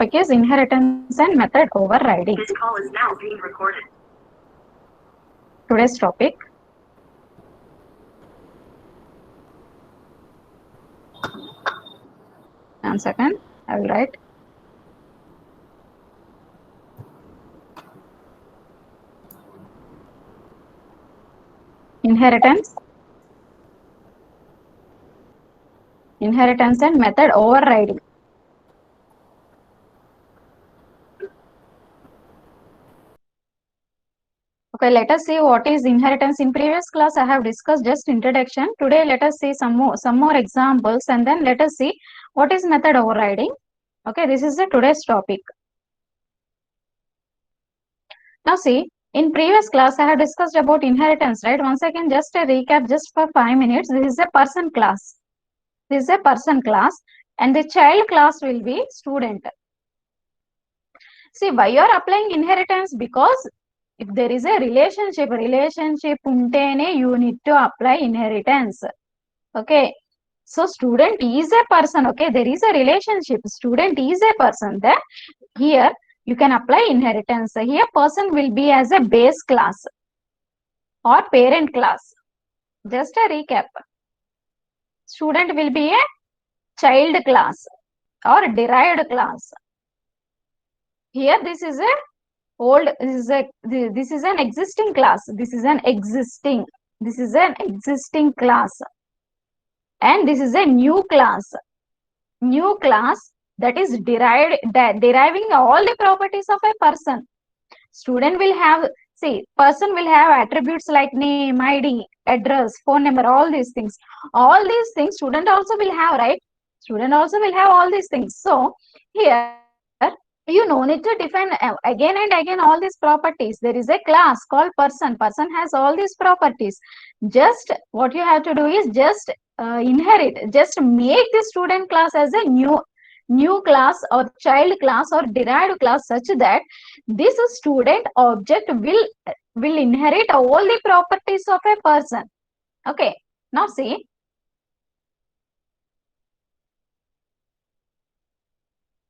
topic is inheritance and method overriding. This call is now being recorded. Today's topic. One second, I will write. Inheritance and method overriding. Okay, let us see what is inheritance. In previous class I have discussed just introduction. Today let us see some more examples, and then let us see what is method overriding. Okay, this is the today's topic. Now see, in previous class I have discussed about inheritance, right? Once again, just a recap, just for 5 minutes. This is a person class. This is a person class, and the child class will be student. See, why you are applying inheritance? Because if there is a relationship untene you need to apply inheritance. Okay, so student is a person. Okay, there is a relationship, student is a person. Then here you can apply inheritance. Here person will be as a base class or parent class. Just a recap. Student will be a child class or derived class. Here this is a old, this is an existing class. This is an existing class, and this is a new class that is deriving all the properties of a person. Student will have, see, person will have attributes like name, ID, address, phone number, all these things. All these things student also will have, right? Student also will have all these things. So here you no need to define again and again all these properties. There is a class called person. Person has all these properties. Just what you have to do is just inherit, just make the student class as a new class or child class or derived class, such that this student object will inherit all the properties of a person. Okay, now see,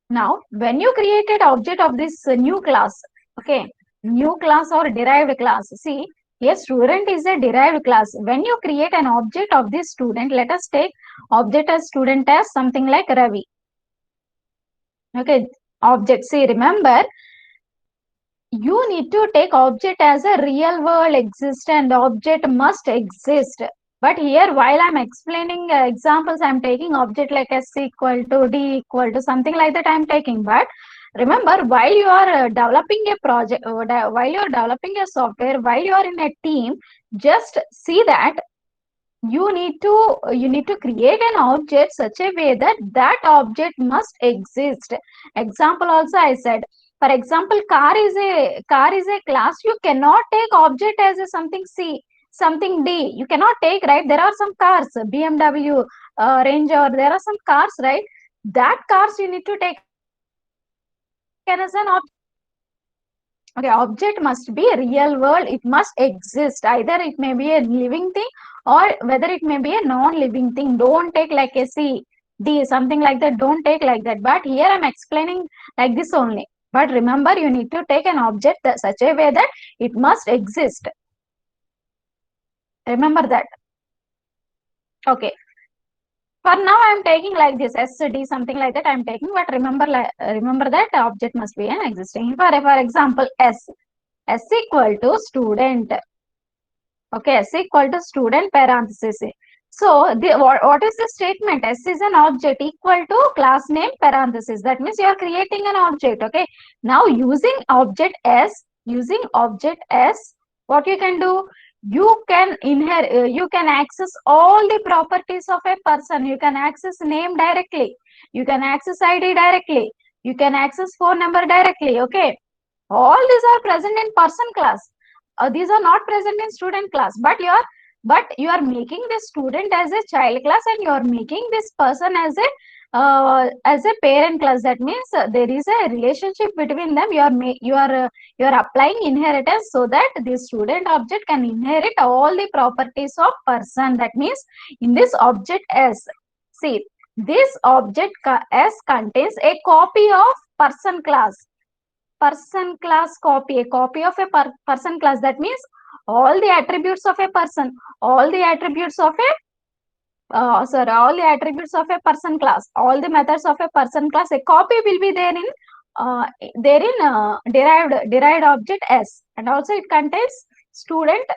now when you created object of this new class, okay, new class or derived class, see here student is a derived class. When you create an object of this student, let us take object as student as something like Ravi. Okay, object, see, remember, you need to take object as a real world exist, and object must exist. But here while I'm explaining examples, I'm taking object like S equal to D equal to something like that I'm taking. But remember, while you are developing a project, while you are developing a software, while you are in a team, just see that you need to create an object such a way that that object must exist. Example also I said, for example, car is a class. You cannot take object as a something C, something D. You cannot take, right? There are some cars, BMW, Ranger. There are some cars, right? That cars you need to take as an object. Okay, object must be real world. It must exist. Either it may be a living thing or whether it may be a non-living thing. Don't take like a C, D, something like that. Don't take like that. But here I'm explaining like this only. But remember, you need to take an object that such a way that it must exist. Remember that. Okay. For now, I am taking like this S, D, something like that I am taking. But remember that object must be an existing. For example, S equal to student. Okay, S equal to student parenthesis. So what is the statement? S is an object equal to class name parenthesis. That means you are creating an object. Okay. Now using object S, what you can do? You can inherit. You can access all the properties of a person. You can access name directly. You can access ID directly. You can access phone number directly. Okay. All these are present in person class. These are not present in student class, but you are making this student as a child class, and you are making this person as a parent class. That means there is a relationship between them. You are applying inheritance so that the student object can inherit all the properties of person. That means in this object S, see, this object S contains a copy of person class. Person class copy, a copy of a person class. That means all the attributes of a person, all the attributes of a all the attributes of a person class, all the methods of a person class, a copy will be there in derived object S, and also it contains student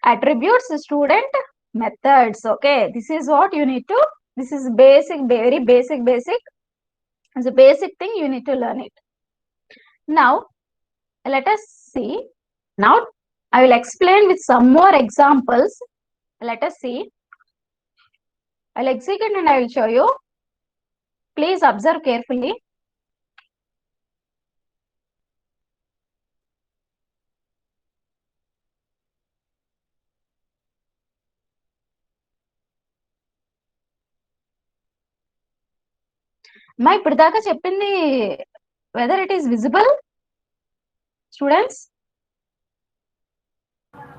attributes, student methods. Okay, this is what you need to, this is basic, very basic, it's a basic thing, you need to learn it. Now let us see. Now I will explain with some more examples. Let us see. I'll execute and I will show you. Please observe carefully. మా ఇప్పుడు దాకా చెప్పింది whether it is visible, students?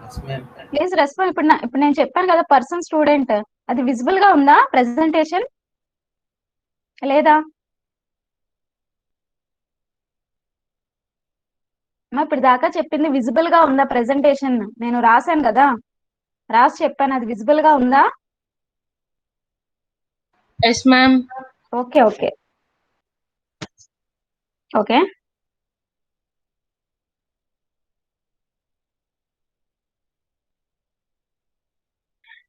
Yes, ma'am. Please respond. ఇప్పుడు నేను చెప్పాను కదా person student, అది visible గా ఉందా ప్రెజెంటేషన్ లేదా? మా ఇప్పుడు దాకా చెప్పింది విజిబుల్ గా ఉందా ప్రెజెంటేషన్? నేను రాశాను కదా, రాసి చెప్పాను, అది విజిబుల్ గా ఉందా? Yes, ma'am. Okay okay okay.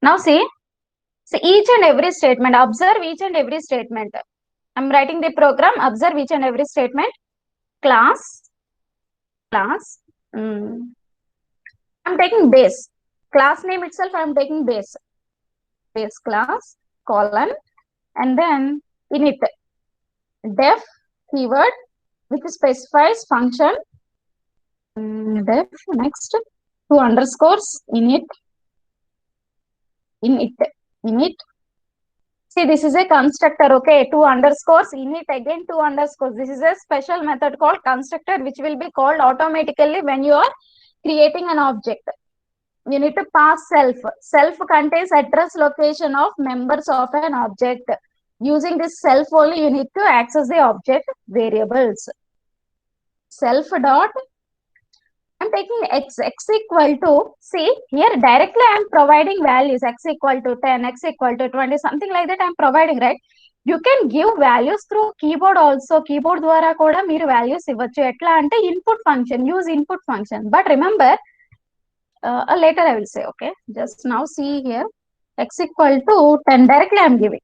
Now see each and every statement. Observe each and every statement. I'm writing the program. Observe each and every statement. Class. I'm taking base. Class name itself, I'm taking base. Base class, colon, and then init. Def keyword, which specifies function. Def, next, 2 underscores, init. See, this is a constructor, okay? 2 underscores, init, again 2 underscores. This is a special method called constructor, which will be called automatically when you are creating an object. You need to pass self. Self contains address location of members of an object. Using this self only, you need to access the object variables. Self dot, I'm taking x equal to, see here directly I'm providing values, x equal to 10, x equal to 20, something like that I'm providing, right? You can give values through keyboard also. Keyboard ద్వారా కూడా మీరు values ఇవ్వచ్చు. ఎట్లా అంటే input function, use input function. But remember, later I will say, okay? Just now see here, x equal to 10, directly I'm giving.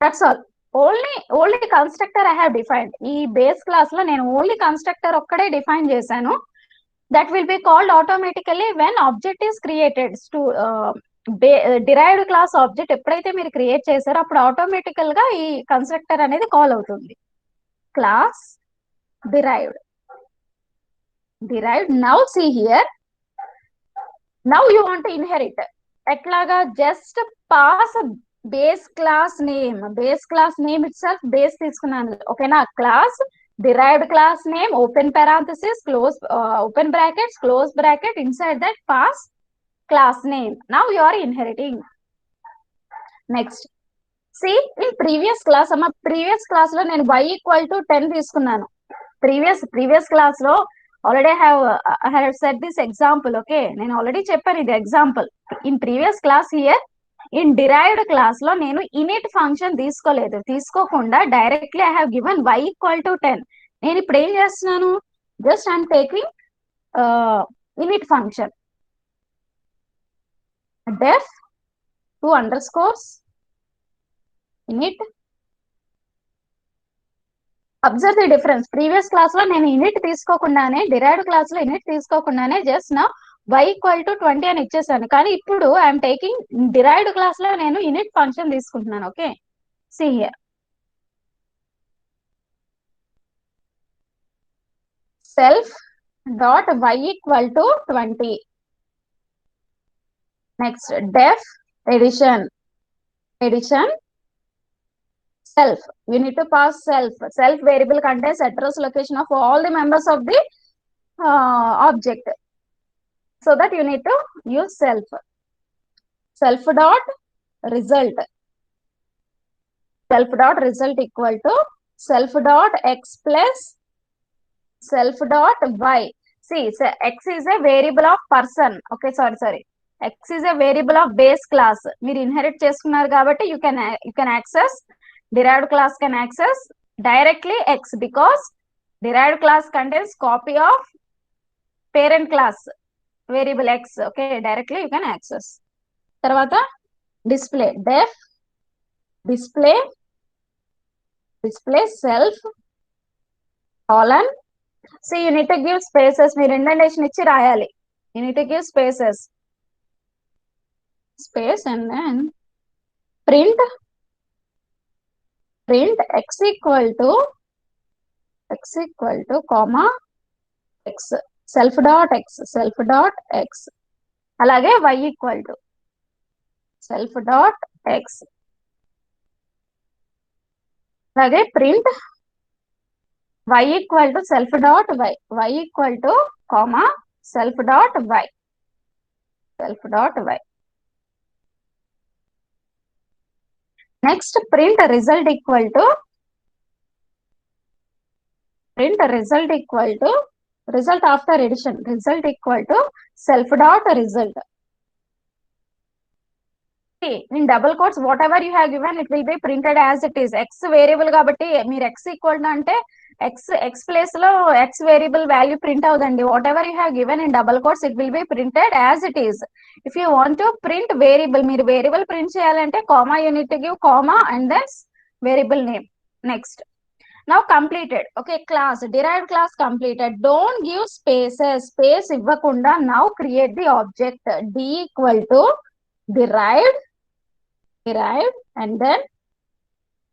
That's all. Only constructor I have defined. ఈ base class లో నేను only constructor ఒక్కడే define చేశాను. That will be called automatically when object is created. Derived class object ఎప్పుడైతే మీరు create చేశారో అప్పుడు ఆటోమేటికల్ గా ఈ కన్స్ట్రక్టర్ అనేది కాల్ అవుతుంది. Class derived. Now see here, now you want to inherit. ఎట్లాగా? Just pass base class name. Base class name itself base తీసుకున్నాను, ఓకేనా? Class derived class name, open parenthesis, close open brackets, close bracket, inside that pass class name. Now you are inheriting. Next, see in previous class lo nenu y equal to 10 తీసుకున్నాను. previous class lo already I have said this example, okay? నేను already చెప్పాను ఇది example. In previous class here, in derived class లో నేను init function తీసుకోకుండా directly I have given y equal to 10. నేను ఇప్పుడు ఏం చేస్తున్నాను? Just I'm taking init function. Def 2 underscores init. Observe the difference. Previous class లో నేను init తీసుకోకుండానే, derived class లో init తీసుకోకుండానే జస్ట్ నా y equal to 20 అని ఇచ్చేసాను. కానీ ఇప్పుడు ఐఎమ్ టేకింగ్ డిరైవ్డ్ క్లాస్ లో నేను init ఫంక్షన్ తీసుకుంటున్నాను, okay? See here, self dot y equal to 20. Next, def addition self. You need to pass self variable contains address location of all the members of the object. So that you need to use self dot result. self dot result equal to self dot x plus self dot y. See, so x is a variable of person. Okay, sorry. X is a variable of base class. మీరు inherit చేసుకున్నారు కాబట్టి you can access derived class can access directly x because derived class contains copy of parent class variable x. Okay, directly you can access. తర్వాత display def display self colon. See, you need to give spaces. మీరు indentation ఇచ్చి రాయాలి. You need to give space and then print x equal to comma x self dot x అలాగే y equal to self dot x అలాగే print y equal to self dot y equal to comma self dot y next print result equal to result after addition result equal to self dot result. See, in double quotes whatever you have given it will be printed as it is. X variable కాబట్టి మీరు x equal to అంటే x place లో x variable value print అవుదండి. whatever you have given in double quotes it will be printed as it is. if you want to print variable మీరు variable print చేయాలంటే comma you need to give comma and then variable name. next, now completed. Okay, class derived class completed. don't give spaces. space ఇవ్వకుండా now create the object d equal to derived and then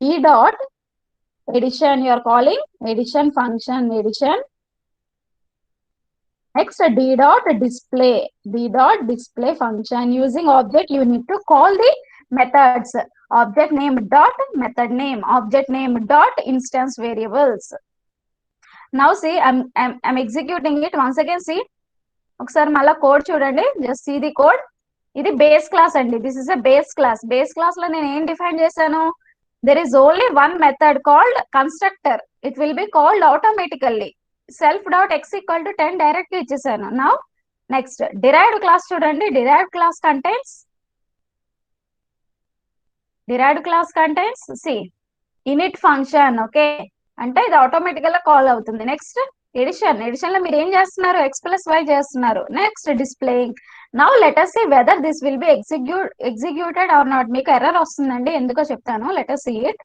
e dot addition. you are calling addition function addition. next d dot display function. using object you need to call the methods. object name dot method name, object name dot instance variables. now see I'm executing it once again. see, ఒకసారి మళ్ళా code చూడండి. just see the code. ఇది base class అండి. This is a base class. Base class లో నేను ఏం define చేశాను? there is only one method called constructor. it will be called automatically. self dot x equal to 10 directly ఇచ్చేసాను. now next derived class చూడండి. derived class contains see init function. okay, అంటే ఇది ఆటోమేటికల్ గా call అవుతుంది. Next edition లో మీరు ఏం చేస్తున్నారు? x plus y చేస్తున్నారు. Next displaying. now let us see whether this will be executed or not. మీకు ఎర్రర్ వస్తుందండి, ఎందుకో చెప్తాను. let us see it.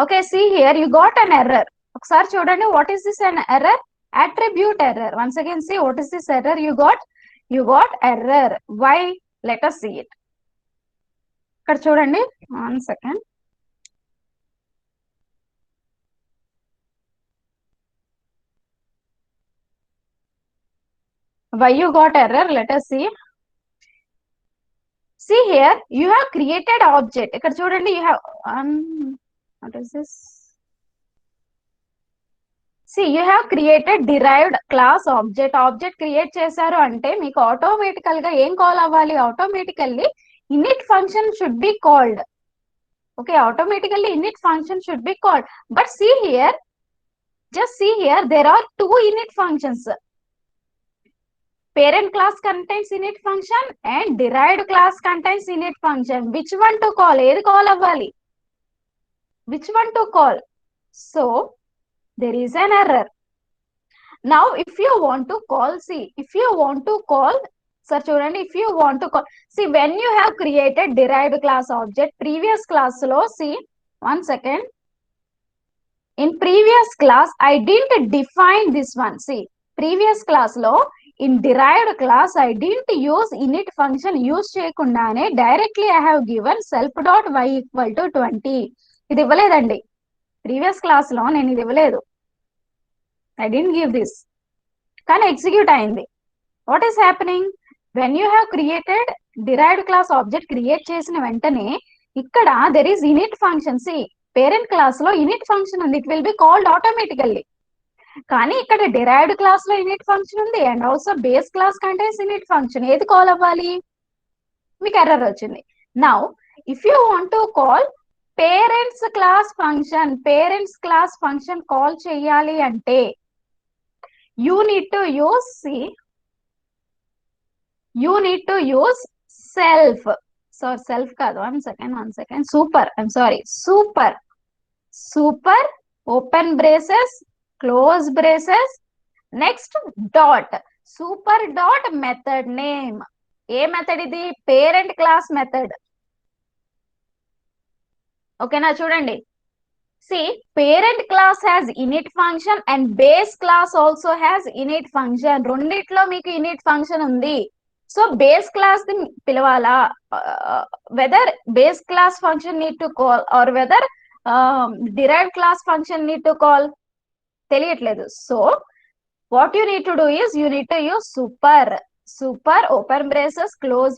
okay, see here you got an error. ఒకసారి చూడండి. what is this an error? attribute error. once again see what is this error you got error. why? let us see it. ఇక్కడ చూడండి. 1 second. why you got error? let us see. see here you have created object. ఇక్కడ చూడండి you have what is this? see you have created derived class object create చేశారు అంటే మీకు ఆటోమేటికల్ గా ఏం call అవ్వాలి? automatically init function should be called. okay, automatically init function should be called. but see here, just see here, there are two init functions. parent class contains init function and derived class contains init function. which one to call? ఏది call అవ్వాలి? which one to call? so there is an error. now if you want to call, see if you want to call, sir చూడండి, if you want to call, see when you have created derived class object previous class lo, see 1 second, in previous class I didn't define this one. see previous class lo in derived class I didn't use init function use చేయకుండానే directly I have given self dot y equal to 20. ఇది ఇవ్వలేదండి. Previous class లో నేను ఇది ఇవ్వలేదు. I didn't give this. కానీ execute అయింది. what is happening? when you have created derived class object create చేసిన వెంటనే ఇక్కడ there is init function. see parent class లో init function ఉంది. it will be called automatically. కానీ ఇక్కడ డిరైవ్డ్ క్లాస్ లో ఇనిట్ ఫంక్షన్ ఉంది and also base class contains in it function. ఏది కాల్ అవ్వాలి? మీకు ఎర్రర్ వచ్చింది. Now if you want to call parents class function call చేయాలి అంటే you need to use self. So self కాదు, one second, super open braces close braces next dot super dot method name. ఏ method ఇది? Parent class method. ఓకేనా? చూడండి, see, parent class has init function and base class also has init function. రెండిట్లో మీకు init function ఉంది. So base class ని పిలవాలా, whether base class function need to call or whether derived class function need to call తెలియట్లేదు. So what you need to do is you need to use super open braces close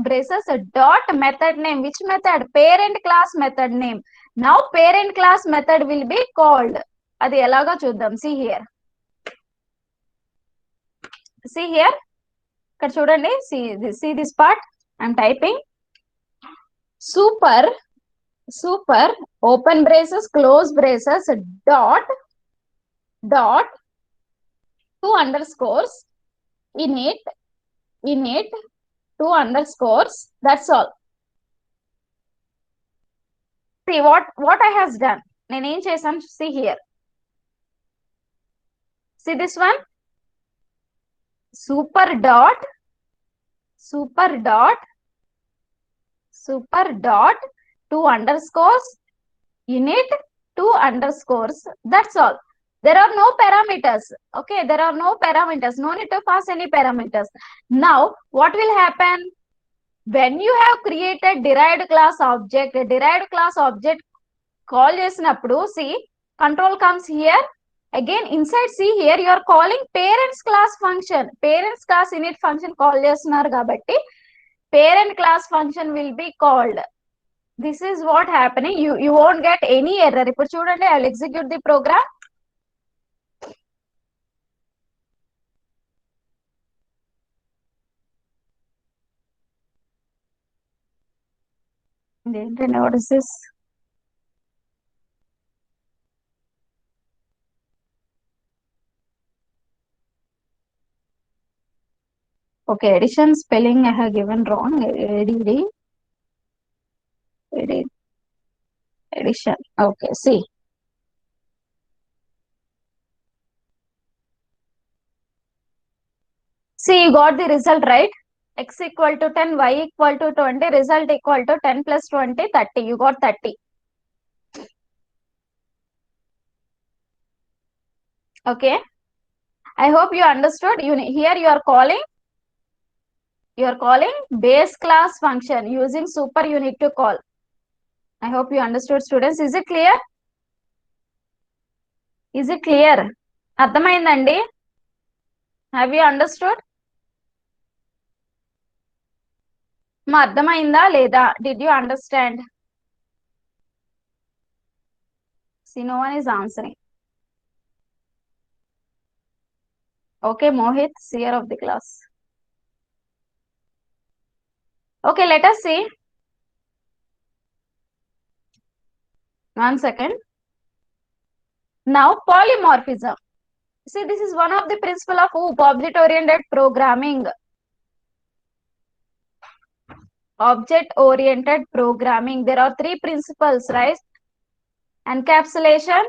braces dot method name. Which method? Parent class method name. Now parent class method will be called. అది ఎలాగో చూద్దాం. see here ఇక్కడ చూడండి, see this part. I'm typing super open braces close braces dot 2 underscores init 2 underscores. That's all. See what I has done. నేను ఏం చేశాను? see here, see this one, super dot 2 underscores init 2 underscores. That's all. There are no parameters. Okay, there are no parameters. No need to pass any parameters. Now what will happen when you have created derived class object call చేసినప్పుడు? see, control comes here again. inside see here, you are calling parents class function. parents class init function call చేస్తున్నారు కాబట్టి parent class function will be called. this is what happening. You won't get any error. ఇప్పుడు చూడండి, I will execute the program. what is this? Okay, addition spelling I have given wrong. Addition. Okay, see, you got the result, right? X equal to 10, y equal to 20, result equal to 10 plus 20, 30. You got 30. Okay, I hope you understood. Here you are calling base class function using super. You need to call. I hope you understood, students. Is it clear? అర్థమైందండి? Have you understood? మా అర్థమైందా లేదా? Did you understand? See, no one is answering. Okay, Mohit, seer of the class. Okay, let us see. One second. Now polymorphism. See, this is one of the principle of object-oriented programming. Object-oriented programming. There are 3 principles, right? Encapsulation,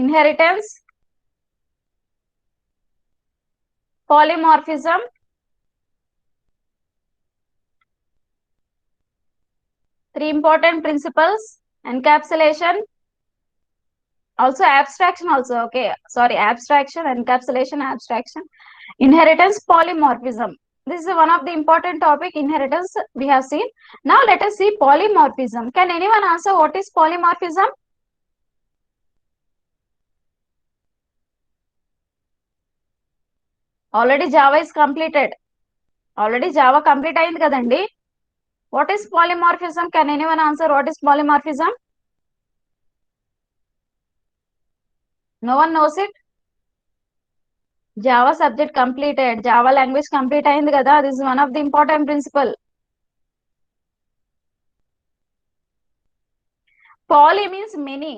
inheritance, polymorphism, three important principles: encapsulation, also abstraction also. Okay, sorry, abstraction, encapsulation, abstraction, inheritance, polymorphism. This is one of the important topic. Inheritance we have seen. Now let us see polymorphism. Can anyone answer what is polymorphism? Already Java is completed. Already Java complete అయింది కదండి. What is polymorphism? Can anyone answer what is polymorphism? No one knows it? Java subject completed. Java language complete అయింది కదా. This is one of the important principle. Poly means many.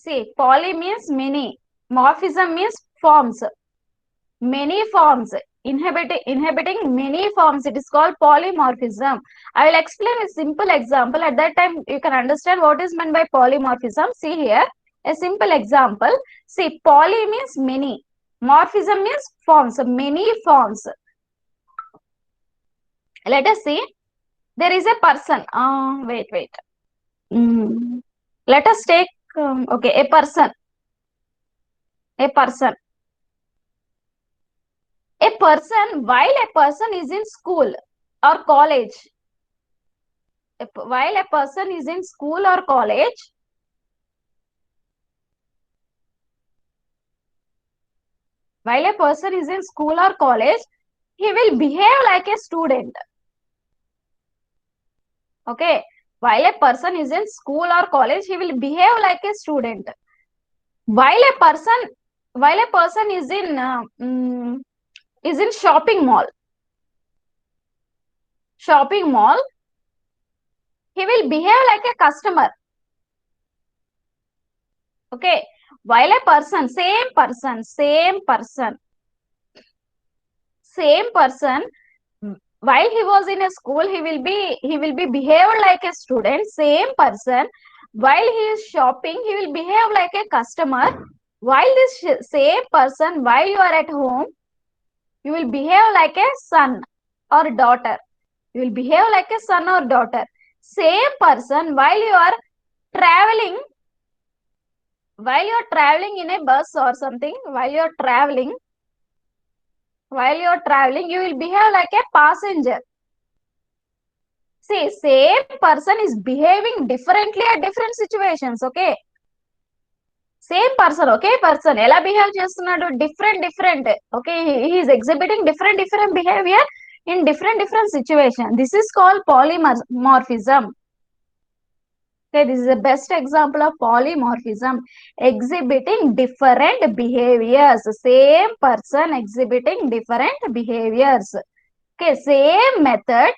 See, poly means many. Morphism means forms. Many forms. Inhabiting many forms. It is called polymorphism. I will explain a simple example. At that time, you can understand what is meant by polymorphism. See here, a simple example. See, poly means many. Morphism means forms. Many forms. Let us see. There is a person. Wait. Let us take, okay, a person. A person. A person, while a person is in school or college, while a person is in school or college, while a person is in school or college, he will behave like a student. Okay, while a person is in school or college, he will behave like a student. While a person is in shopping mall, he will behave like a customer. Okay, while a person, same person, while he was in a school, he will be behaved like a student. Same person, while he is shopping, he will behave like a customer. While this same person, while you are at home, you will behave like a son or daughter. You will behave like a son or daughter. Same person, while you are traveling in a bus or something, while you are traveling, you will behave like a passenger. See, same person is behaving differently at different situations. Okay, same person, okay, person ఎలా behave చేస్తున్నాడు, different. Okay, he is exhibiting different behavior in different situation. This is called polymorphism. Okay, this is the best example of polymorphism. Exhibiting different behaviors. Same person exhibiting different behaviors. Okay, same method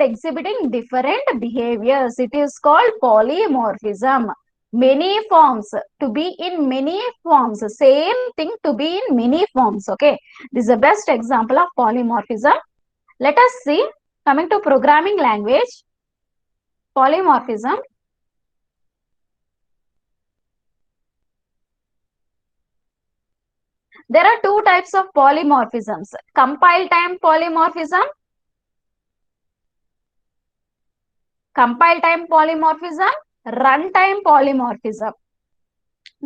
exhibiting different behaviors. It is called polymorphism. Many forms, to be in many forms. Same thing to be in many forms. Okay, this is the best example of polymorphism. Let us see, coming to programming language, polymorphism. There are two types of polymorphisms: compile time polymorphism, runtime polymorphism.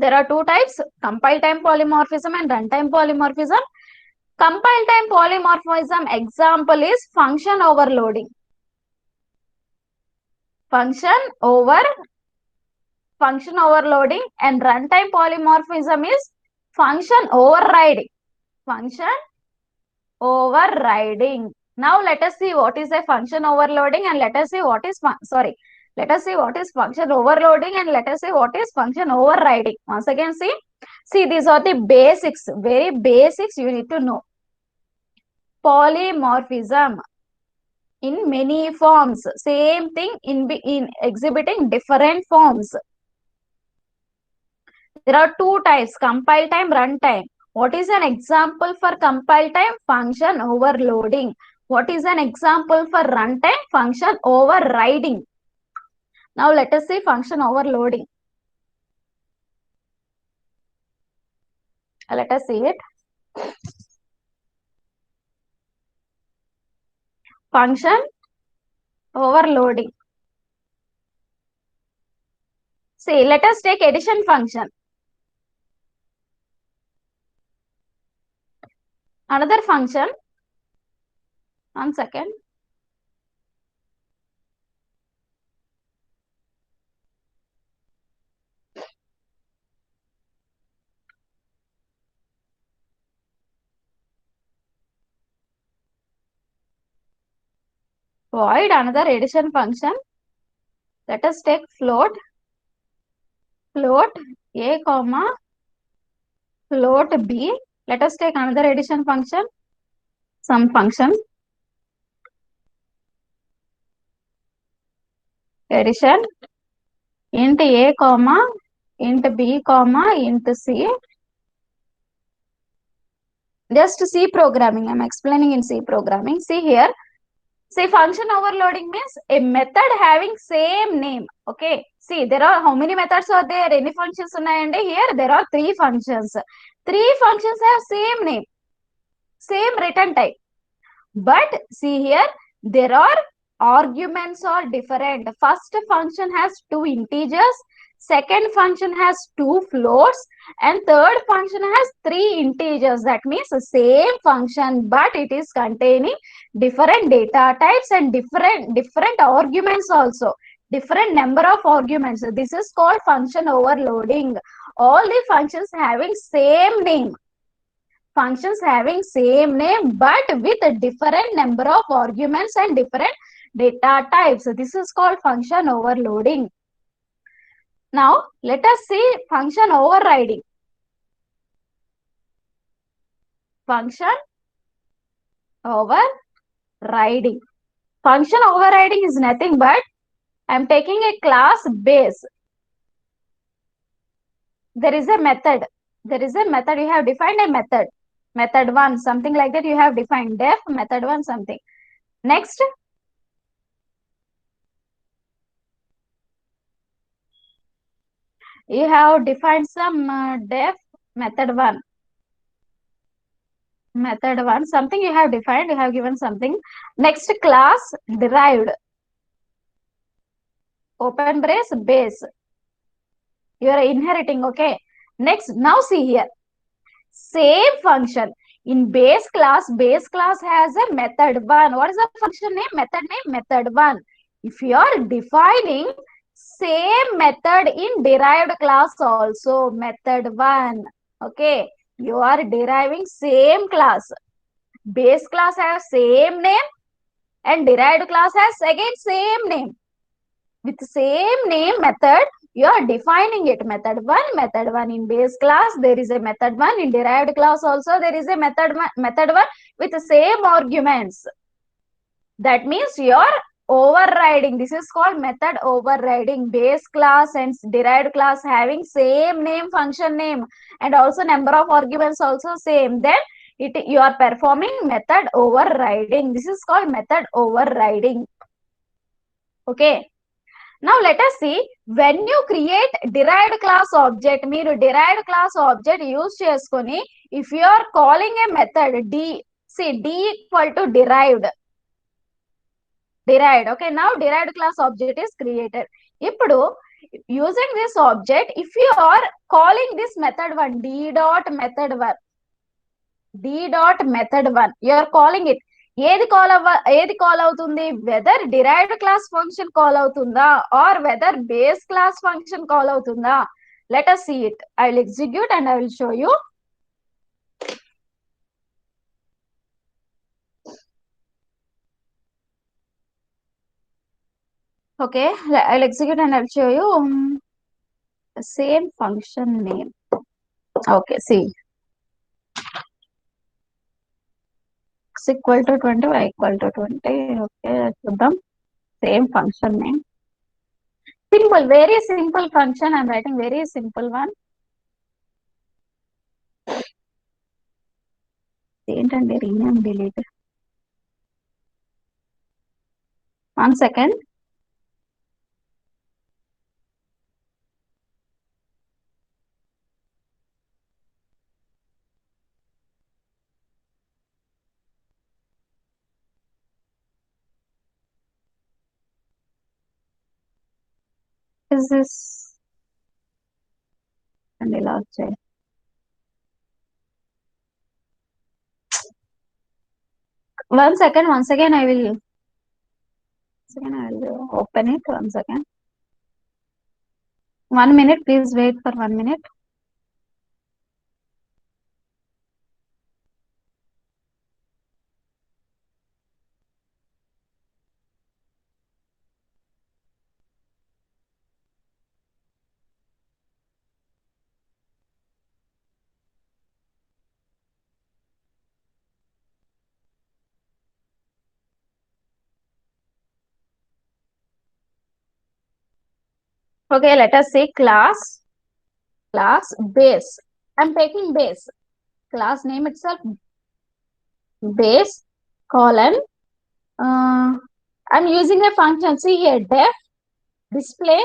There are two types: compile time polymorphism and runtime polymorphism. Compile time polymorphism example is function overloading. Function overloading, and runtime polymorphism is function overriding. Now let us see what is a function overloading, and let us see what is function overloading, and let us see what is function overriding. Once again, see these are the basics, very basics you need to know. Polymorphism in many forms, same thing in exhibiting different forms. There are two types: compile time, runtime. What is an example for compile time? Function overloading. What is an example for runtime? Function overriding. Now let us see function overloading. Let us see it. Function overloading. See, let us take addition function. Another function. 1 second. void another addition function. Let us take float a comma float b. Let us take another addition function, some function addition int a comma int b comma int c. Just C programming. I'm explaining in C programming. See here. See, function overloading means a method having same name. Okay. See, there are how many methods are there? Any functions unnayandi? Here there are 3 functions. 3 functions have same name, same return type. But see here, there are arguments are different. First function has 2 integers, second function has 2 floats, and third function has 3 integers. That means the same function, but it is containing different data types and different arguments also. Different number of arguments. This is called function overloading. All the functions having same name. Functions having same name but with a different number of arguments and different data types. This is called function overloading. Now let us see function overriding. Function overriding. Function overriding is nothing but I am taking a class base. There is a method. You have defined a method. Method 1, something like that you have defined. Def method 1 something. Next, you have defined some def method 1. Method 1, something you have defined, you have given something. Next, class derived. Open brace base. You are inheriting, okay. Next, now see here. Same function. In base class has a method 1. What is the function name? Method 1. If you are defining same method in derived class also, method 1. Okay. You are deriving same class. Base class has same name and derived class has again same name. With same name method, you are defining it. Method 1 in base class, there is a method 1. In derived class also, there is a method 1 with the same arguments. That means you are overriding. This is called method overriding. Base class and derived class having same name, function name, and also number of arguments also same. Then you are performing method overriding. This is called method overriding. Okay. Now let us see, when you create derived class object, మీరు derived class object use చేసుకొని, if you are calling a method d equal to derived. Okay, now derived class object is created. ఇప్పుడు using this object, if you are calling this method 1, d dot method 1, you are calling it. ఏది call అవుతుంది, whether derived class function call అవుతుందా or whether base class function call అవుతుందా? Let us see it. I will execute and I will show you. Okay, I will execute and I will show you the same function name. Okay, see, x equal to 20, y equal to 20. Okay, చూద్దాం. Same function name. Simple, very simple function. I am writing very simple one. ఏంటండి rename delete. One second. Is this and ఇలా వచ్చాయి. Once again I will open it. Once again. 1 minute, please wait for 1 minute. Okay, let us see class base. I'm taking base. Class name itself base colon. I'm using a function. See here, def display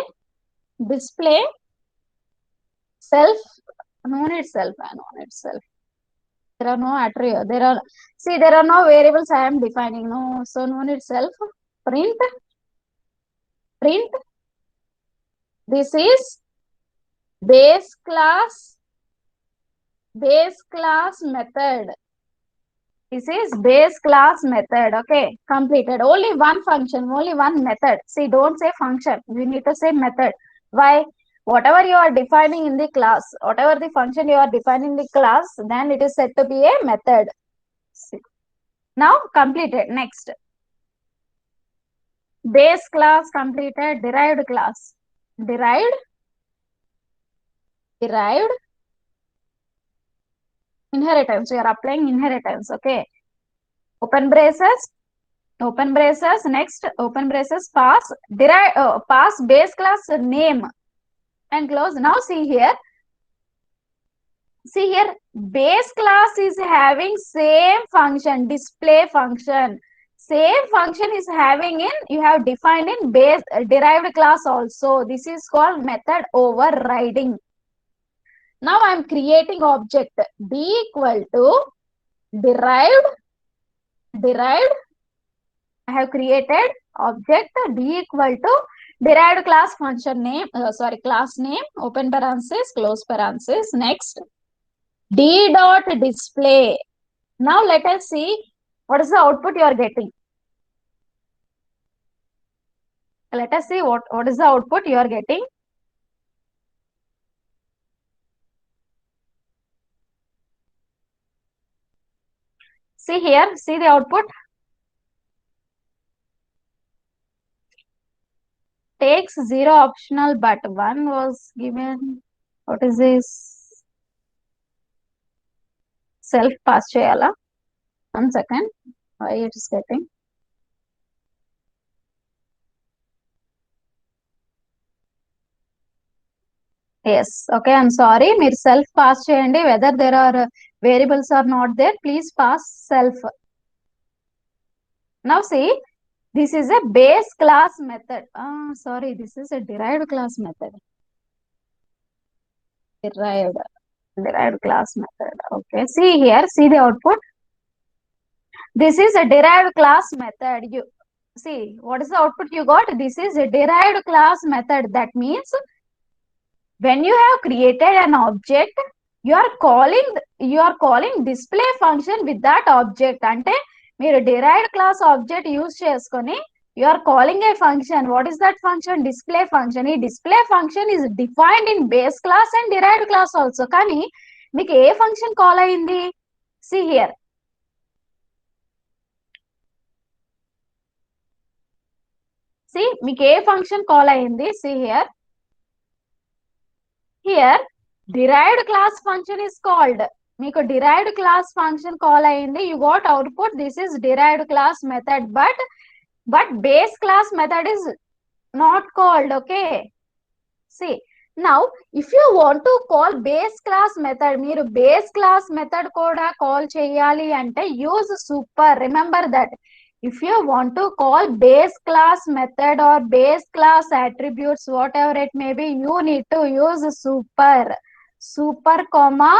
self, no need self. There are no attribute. There are no variables I am defining. No, so no need self. Print. This is base class method. This is base class method. Okay, completed. Only one function, only one method. See, don't say function. We need to say method. Why? Whatever you are defining in the class, whatever the function you are defining in the class, then it is said to be a method. See. Now completed. Next. Base class completed. Derived class. Derived inheritance. We are applying inheritance. Okay. Open braces. Next, open braces, pass base class name and close. Now see here, base class is having same function, display function. Same function is having in, you have defined in base derived class also. This is called method overriding. Now I am creating object d equal to derived. I have created object d equal to derived class function name, class name, open parenthesis, close parenthesis. Next, d dot display. Now let us see what is the output you are getting. Let us see what is the output you are getting. See here, see the output. Takes 0 optional, but 1 was given. What is this? Self pass cheyala. 1 second. Why it is getting? Yes. Okay. I'm sorry. Mere self pass cheyandi. Whether there are variables or not there, please pass self. Now see, this is a base class method. Sorry, this is a derived class method. Derived class method. Okay. See here. See the output. This is a derived class method. You see what is the output you got? This is a derived class method. That means when you have created an object, you are calling display function with that object. Ante మీరు derived class object use చేసుకొని you are calling a function. What is that function? Display function. ఈ display function is defined in base class and derived class also. కానీ మీకు ఏ function call అయింది? See here. See, మీకు ఏ function call అయింది? See here. Here, derived class function is called. మీకు derived class function call అయింది. You got output. This is derived class method. But base class method is not called. Okay. See, now if you want to call base class method, మీరు base class method కూడా call చేయాలి అంటే use super. Remember that. If you want to call base class method or base class attributes, whatever it may be, you need to use super comma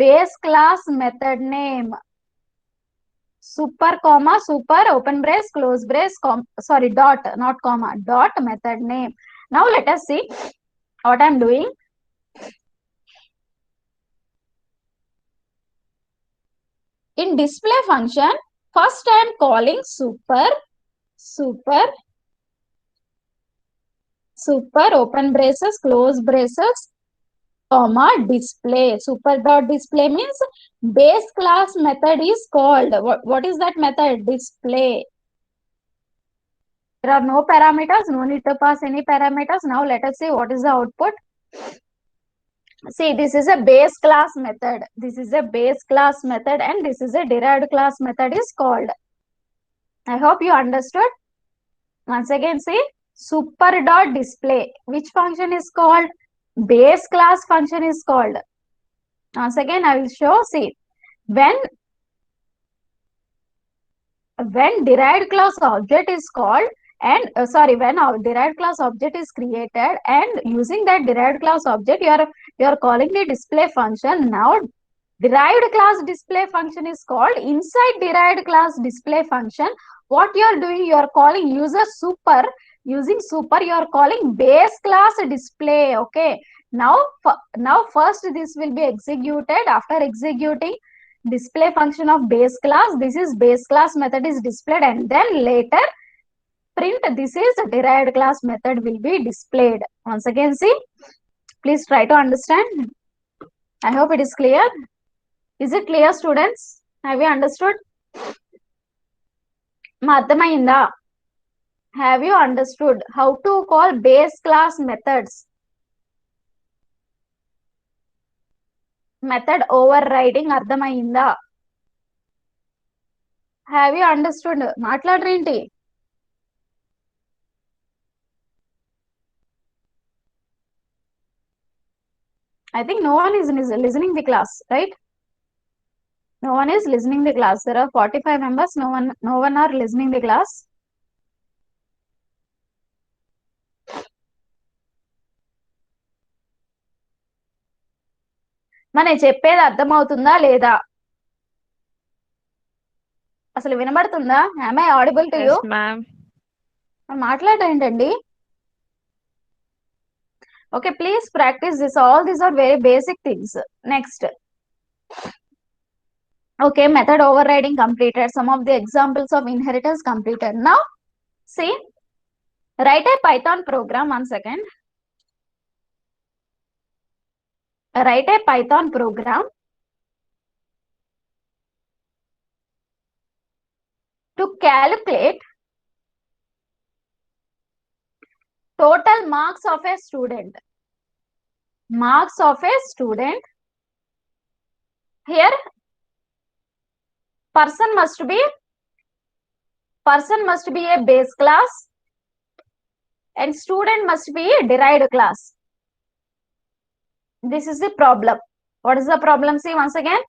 base class method name. Super comma super open brace close brace dot, not comma, dot method name. Now let us see what I'm doing. In display function, first I am calling super open braces close braces comma display. Super dot display means base class method is called. What is that method? Display. There are no parameters, no need to pass any parameters. Now let us see what is the output. See, this is a base class method. This is a base class method and this is a derived class method is called. I hope you understood. Once again, see, super dot display. Which function is called? Base class function is called. Once again, I will show. See, when derived class object is called and when our derived class object is created and using that derived class object you are calling the display function. Now derived class display function is called. Inside derived class display function, what you are doing, you are calling user super. Using super, you are calling base class display. Okay, now first this will be executed. After executing display function of base class, this is base class method is displayed, and then later print this is derived class method will be displayed. Once again, see, please try to understand. I hope it is clear. Is it clear, students? Have you understood? Madhamayinda? Have you understood how to call base class methods? Method overriding అర్థమైందా? Have you understood? మాట్లాడరేంటి? I think no one is listening the class, right? No one is listening the class. There are 45 members. No one are listening the class. మనం చెప్పేది అర్థమవుతుందా లేదా? అసలు వినబడుతుందా? Am I audible to you? Yes, ma'am. మాట్లాడేంటండి? Okay, please practice this. All these are very basic things. Next. Okay, method overriding completed. Some of the examples of inheritance completed. Now, see, write a Python program. 1 second. Write a Python program to calculate total marks of a student. Marks of a student. Here, person must be a base class and student must be a derived class. This is the problem. What is the problem? See once again.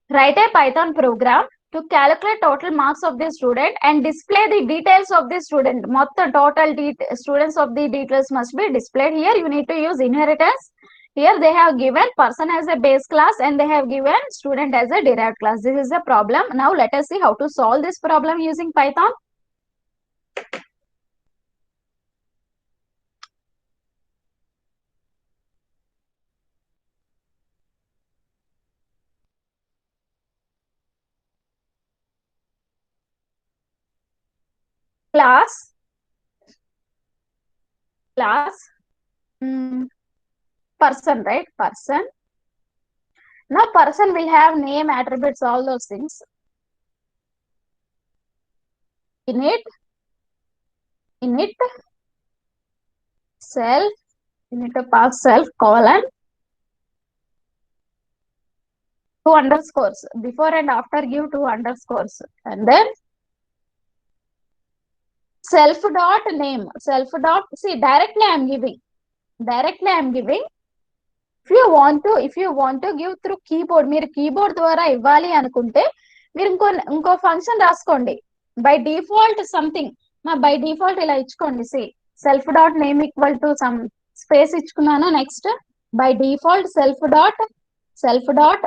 Write a Python program to calculate total marks of the student and display the details of the student. Motta total students of the details must be displayed. Here you need to use inheritance. Here they have given person as a base class and they have given student as a derived class. This is the problem. Now let us see how to solve this problem using Python. Class person, right? Person. Now person will have name, attributes, all those things. Init self, init pass self colon 2 underscores. Before and after give 2 underscores, and then self dot name, self dot, see, directly I am giving. If you want to give through keyboard, మీరు keyboard ద్వారా ఇవ్వాలి అనుకుంటే మీరు ఇంకో function రాసుకోండి. By default something by default ఇలా ఇచ్చుకోండి. C self dot name equal to some space ఇచ్చుకున్నాను. Next by default self dot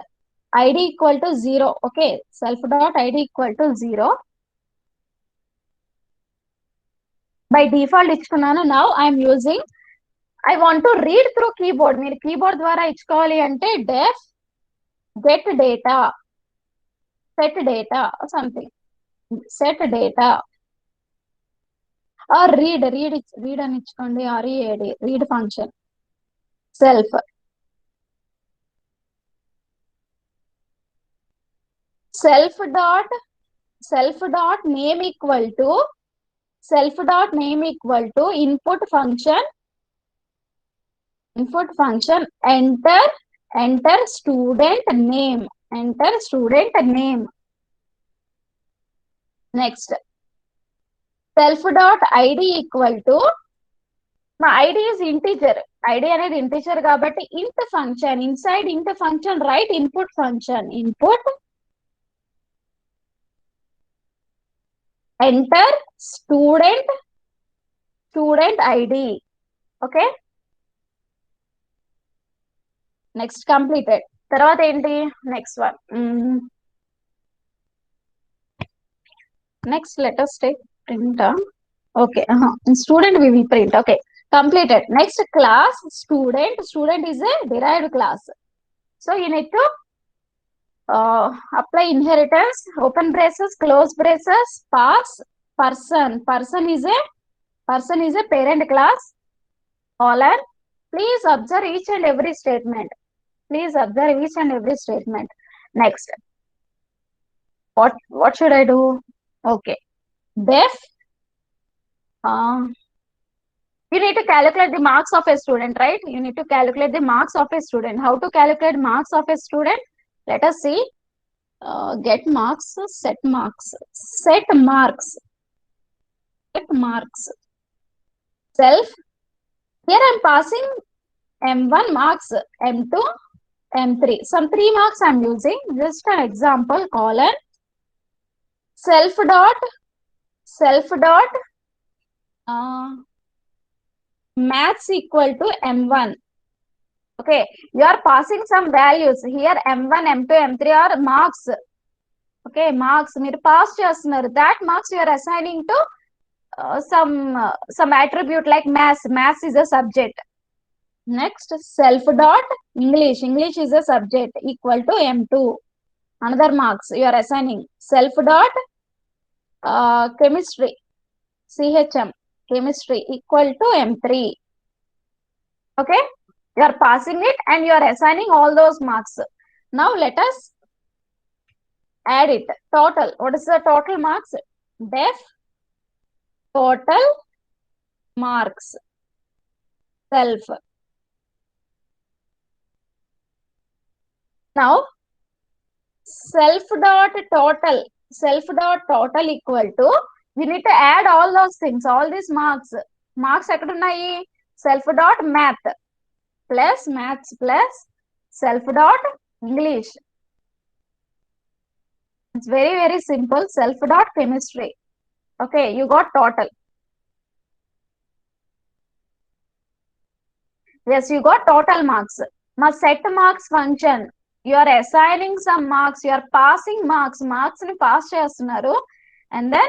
ID equal to 0. Okay, self dot ID equal to 0 by default ఇచ్చుకున్నాను. Now I'm using, I want to read through keyboard. మీరు keyboard ద్వారా ఇచ్చుకోవాలి అంటే def get data, set data or something, set data or read అని ఇచ్చుకోండి. read function self dot name equal to input function enter student name. Next self dot id equal to my id is integer. id అనేది integer కాబట్టి int function, inside int function write input function, input enter student id. Okay, next completed. తర్వాత ఏంటి next one? Next let us take print. Okay, student we will print. Okay, completed. Next class student is a derived class, so you need to apply inheritance, open braces, close braces, pass person is a parent class, colon. Please observe each and every statement. Next, what should I do? Okay, def you need to calculate the marks of a student, right? You need to calculate the marks of a student. How to calculate marks of a student? Let us see. Get marks, set marks, self. Here I am passing M1 marks, M2, M3. Some 3 marks I am using. Just an example, colon. Self dot maths equal to M1. Okay, you are passing some values here. M1, M2, M3 are marks. Okay, marks మీరు pass చేస్తున్నారు. That marks you are assigning to some attribute like maths is a subject. Next, self dot English is a subject equal to M2. Another marks you are assigning. Self dot chemistry equal to M3. Okay, you are passing it and you are assigning all those marks. Now let us add it. Total. What is the total marks? Def total marks self. Now self dot total equal to, you need to add all those things, all these marks ఎక్కడ ఉన్నాయి? Self dot maths plus self dot English. It's very simple. Self dot chemistry. Okay, you got total. Yes, you got total marks. Now set marks function, you are assigning some marks, you are passing marks ni pass చేస్తున్నారు, and then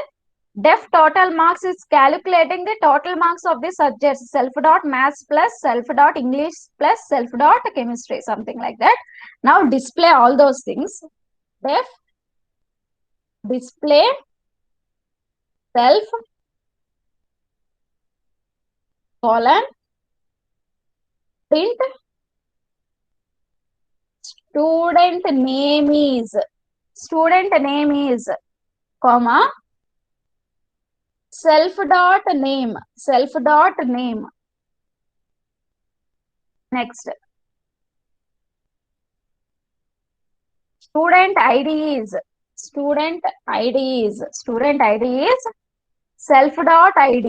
def total marks is calculating the total marks of the subjects. Self dot maths plus self dot English plus self dot chemistry, something like that. Now display all those things. Def display self colon print student name is comma self dot name. Next, student id is self dot id.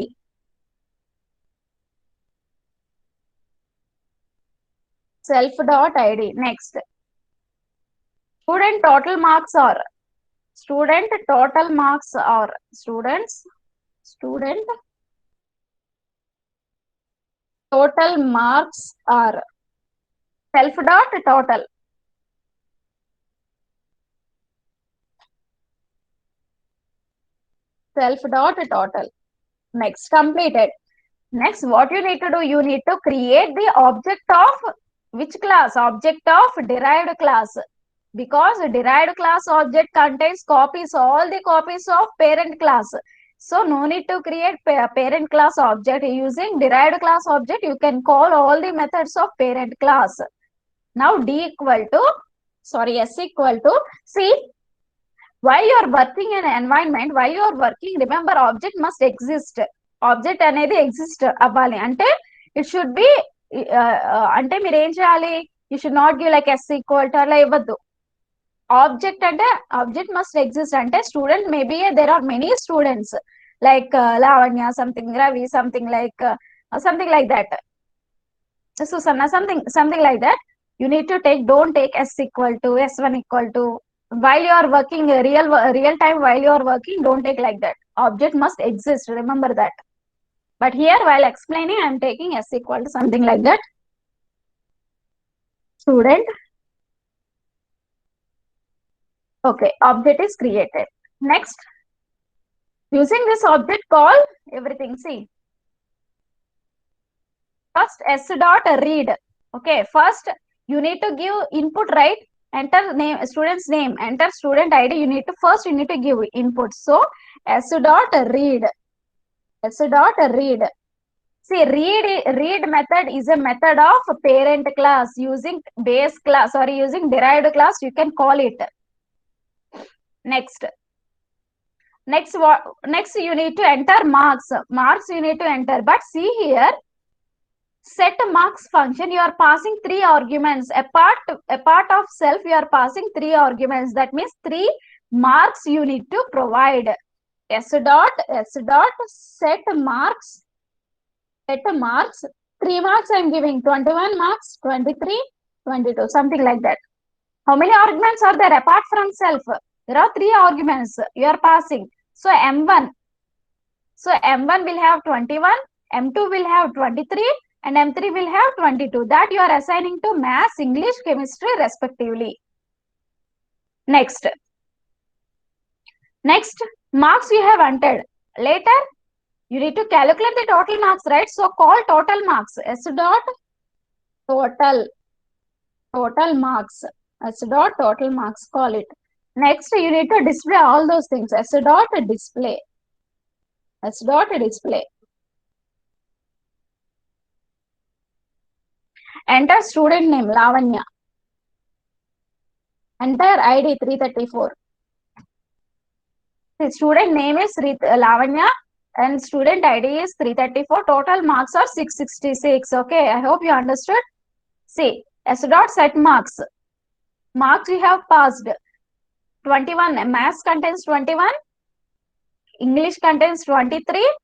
Next, student total marks are self dot total. Next, completed. Next, what you need to do? You need to create the object of which class? Object of derived class. Because derived class object contains copies, all the copies of parent class. So no need to create parent class object. Using derived class object, you can call all the methods of parent class. Now s equal to, see, while you are working in an environment, remember object must exist. Object అనేది exist అవ్వాలి అంటే it should be అంటే మీరు ఏం చేయాలి? You should not give like s equal to అలా ఇవ్వద్దు. Object must exist. Ante student, maybe there are many students. like Lavanya, something Ravi, something like that. Susanna, something like that. You need to take, don't take s equal to s1 equal to, while you are working real time, while you are working, don't take like that. Object must exist, remember that. But here while explaining, I am taking s equal to something like that. Student. Okay, object is created. Next, using this object, call everything. See, first s dot read. Okay, first you need to give input, right? Enter name, student's name, enter student id. You need to give input. So s dot read, s dot read. See, read method is a method of parent class. Using base class or using derived class, you can call it. Next you need to enter marks. Marks you need to enter. But see here, set marks function, you are passing 3 arguments. A part of self, you are passing 3 arguments. That means 3 marks you need to provide. S dot set marks. Set marks. 3 marks I am giving. 21 marks, 23, 22, something like that. How many arguments are there apart from self? There are 3 arguments you are passing. So M1. So M1 will have 21, M2 will have 23, and M3 will have 22. That you are assigning to maths, English, chemistry respectively. Next, marks you have entered. Later, you need to calculate the total marks, right? So call total marks. S dot total marks. S dot total marks, call it. Next, you need to display all those things. S dot display. S dot display. Enter student name Lavanya. Enter ID 334. The student name is Lavanya and student ID is 334. Total marks are 666. Okay, I hope you understood. See, S dot set marks. Marks you have passed. 21. Maths contains 21. English contains 23.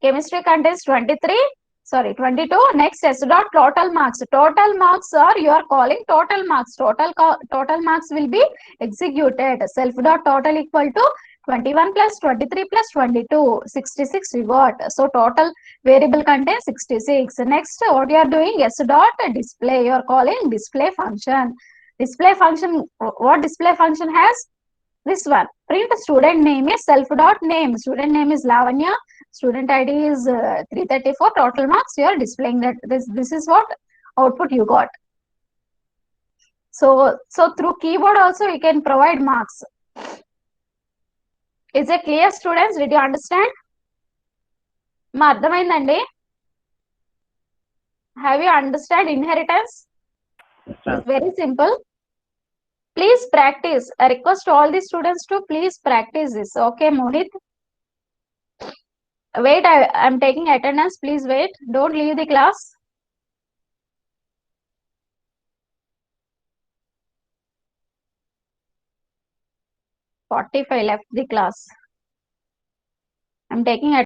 Chemistry contains 23. Sorry, 22. Next, S dot total marks. Total marks are, you are calling total marks. Total marks will be executed. Self dot total equal to 21 plus 23 plus 22. 66 we got. So total variable contains 66. Next, what you are doing? S dot display. You are calling display function. Display function, what display function has? This one. Print student name is self dot name. Student name is Lavanya. Student ID is 334. Total marks you are displaying that. This is what output you got. So through keyboard also you can provide marks. Is it clear, students? Did you understand? Ma ardhamaindandi? Have you understood inheritance? It's very simple. Please practice. I request all the students to please practice this. Okay, Mohit? Wait, I'm taking attendance. Please wait. Don't leave the class. "45 left the class. I'm taking